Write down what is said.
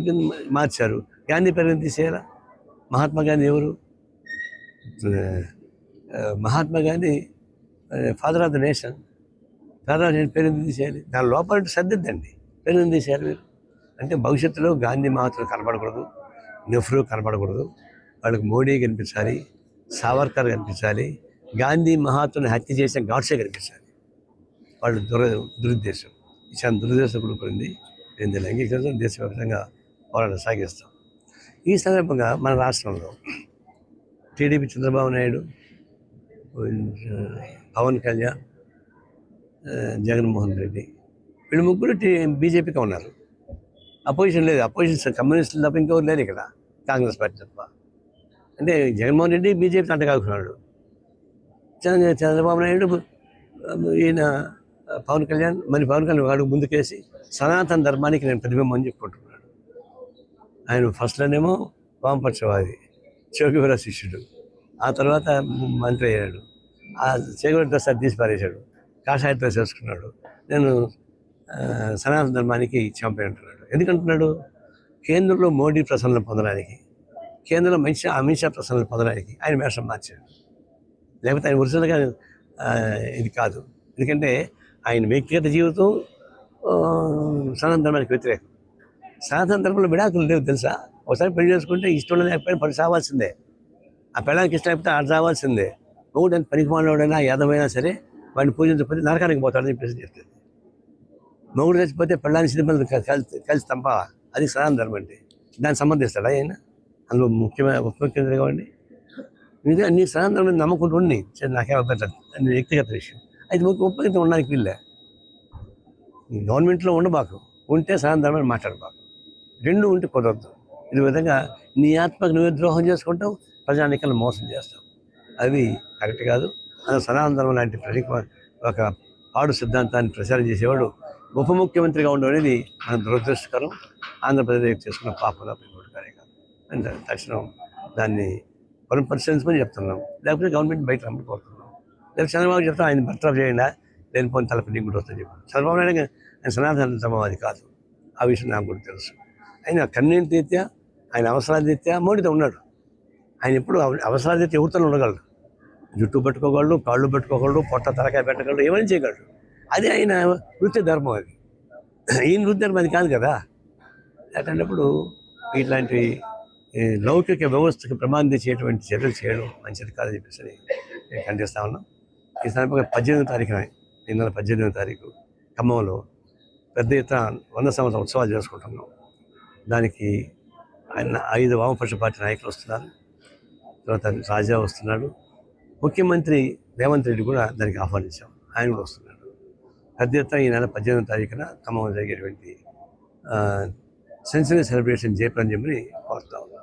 కింద మార్చారు. గాంధీ పేరు తీసేయాలా? మహాత్మా గాంధీ ఎవరు? Mahatma Gandhi father of the nation. Father of nation పేరు ఎందుకు తీసేయాలి? దాని లోపల సర్దిద్దండి, పేరు ఎందుకు తీసేయాలి మీరు? అంటే భవిష్యత్తులో గాంధీ మహాత్ములు కనపడకూడదు, నెహ్రూ కనపడకూడదు, వాళ్ళకి మోడీ కనిపించాలి, సావర్కర్ కనిపించాలి, గాంధీ మహాత్ముని హత్య చేసిన గాడ్సే కనిపించాలి. వాళ్ళు దురుద్దేశం, చాలా దురుద్దేశం కూడుకుంది. నేను దీన్ని అంగీకరించడం, దేశవ్యాప్తంగా పోరాటం సాగిస్తాం. ఈ సందర్భంగా మన రాష్ట్రంలో టీడీపీ చంద్రబాబు నాయుడు, పవన్ కళ్యాణ్, జగన్మోహన్ రెడ్డి, వీళ్ళు ముగ్గురు బీజేపీగా ఉన్నారు. అపోజిషన్ లేదు. అపోజిషన్ కమ్యూనిస్టులు తప్ప ఇంకెవరు లేరు ఇక్కడ, కాంగ్రెస్ పార్టీ తప్ప. అంటే జగన్మోహన్ రెడ్డి బీజేపీ అంటగాకున్నాడు, చంద్రబాబు నాయుడు, ఈయన పవన్ కళ్యాణ్. మరి పవన్ కళ్యాణ్ వాడు ముందుకేసి సనాతన ధర్మానికి నేను ప్రతిబింబం అని చెప్పుకుంటున్నాడు. ఆయన ఫస్ట్లోనేమో వామపక్షవాది, చౌకీవర శిష్యుడు, ఆ తర్వాత మంత్రి అయ్యాడు. ఆ చేకూర డ్రెస్ అది తీసి పారేశాడు, కాషాయ డ్రెస్ వేసుకున్నాడు. నేను సనాతన ధర్మానికి చంపే అంటున్నాడు. ఎందుకంటున్నాడు? కేంద్రంలో మోడీ ప్రసన్నలు పొందడానికి, కేంద్రంలో అమిత్ షా ప్రసన్నలు పొందడానికి ఆయన వేషం మార్చాడు. లేకపోతే ఆయన ఒరిజినల్గా ఇది కాదు. ఎందుకంటే ఆయన వ్యక్తిగత జీవితం సనాతన ధర్మానికి వ్యతిరేకం. సనాతన ధర్మంలో విడాకులు లేవు తెలుసా? ఒకసారి పెళ్లి చేసుకుంటే ఇష్టం లేకపోయినా పని సావాల్సిందే. ఆ పెళ్ళానికి ఇష్టం లేకపోతే ఆడ సావాల్సిందే. ఒకటి ఎంత పనికి మానవుడైనా యాదమైనా సరే వాడిని పూజించకపోతే నరకానికి పోతాడని చెప్పేసి చెప్తుంది. మొగుడు చచ్చిపోతే పెళ్ళాన్ని సినిమాలు కలిసి చంపాలా? అది సనాతన ధర్మం అంటే. దాన్ని సంబంధిస్తాడా ఆయన? అందులో ముఖ్యమంత్రి కావండి. ఇది నీ సనాతన ధర్మం నమ్మకుంటూ ఉండి నాకేం అభ్యంతరం, అది వ్యక్తిగత విషయం. అయితే ఉపయోగం ఉండడానికి వీళ్ళే. గవర్నమెంట్లో ఉండబాకు, ఉంటే సనాతన ధర్మాన్ని మాట్లాడబాకు. రెండు ఉంటే కుదరదు. ఈ విధంగా నీ ఆత్మకు నువ్వే ద్రోహం చేసుకుంటావు, ప్రజానికలను మోసం చేస్తావు. అవి కరెక్ట్ కాదు. అది సనాతన ధర్మం లాంటి ఒక పాడు సిద్ధాంతాన్ని ప్రచారం చేసేవాడు ఉప ముఖ్యమంత్రిగా ఉండడం అనేది మన దురదృష్టకరం. ఆంధ్రప్రదేశ్ చేసుకున్న పాపంలో పెట్టుబడికారే కాదు. అంటే తక్షణం దాన్ని పరిశీలించమని చెప్తున్నాం. లేకపోతే గవర్నమెంట్ బయట రమ్మని కోరుతున్నాం. లేకపోతే చంద్రబాబు చెప్తాం ఆయన బర్తరఫ్ చేయండి, లేనిపోయిన తలపి కూడా వస్తుంది చెప్పి. చంద్రబాబు నాయుడు ఆయన సనాతన ధర్మవాది కాదు. ఆ విషయం నాకు కూడా తెలుసు. ఆయన కన్వీనియంట్ రీత్యా, ఆయన అవసరాల రీత్యా మోడీతో ఉన్నాడు. ఆయన ఎప్పుడు అవసరాల రీత్యా ఎవరితో ఉండగలడు. జుట్టు పట్టుకోగలడు, కాళ్ళు పెట్టుకోగలడు, పొట్ట తలకాయ పెట్టగలడు, ఏమైనా చేయగలడు. అది ఆయన వృత్తి ధర్మం. అది ఈయన వృత్తి ధర్మం అది కాదు కదా. అట్లాంటప్పుడు ఇట్లాంటి లౌకిక వ్యవస్థకు ప్రమాదం చేసేటువంటి చర్యలు చేయడం మంచిది కాదని చెప్పేసి నేను ఖండిస్తా ఉన్నాం. ఈ సందర్భంగా 18వ తారీఖున, ఈ నెల 18వ తారీఖు ఖమ్మంలో పెద్ద ఎత్తున 100 సంవత్సరాల ఉత్సవాలు చేసుకుంటున్నాం. దానికి ఆయన 5 వామపక్ష పార్టీ నాయకులు వస్తున్నారు, తర్వాత రాజా వస్తున్నాడు, ముఖ్యమంత్రి రేవంత్ రెడ్డి కూడా దానికి ఆహ్వానించాం, ఆయన కూడా వస్తున్నాడు. పెద్ద ఎత్తున ఈ నెల 18వ తారీఖున ఖమ్మంలో జరిగేటువంటి సెంచరీ సెలబ్రేషన్ జయప్రదం చెప్పి కోరుతా ఉన్నాను.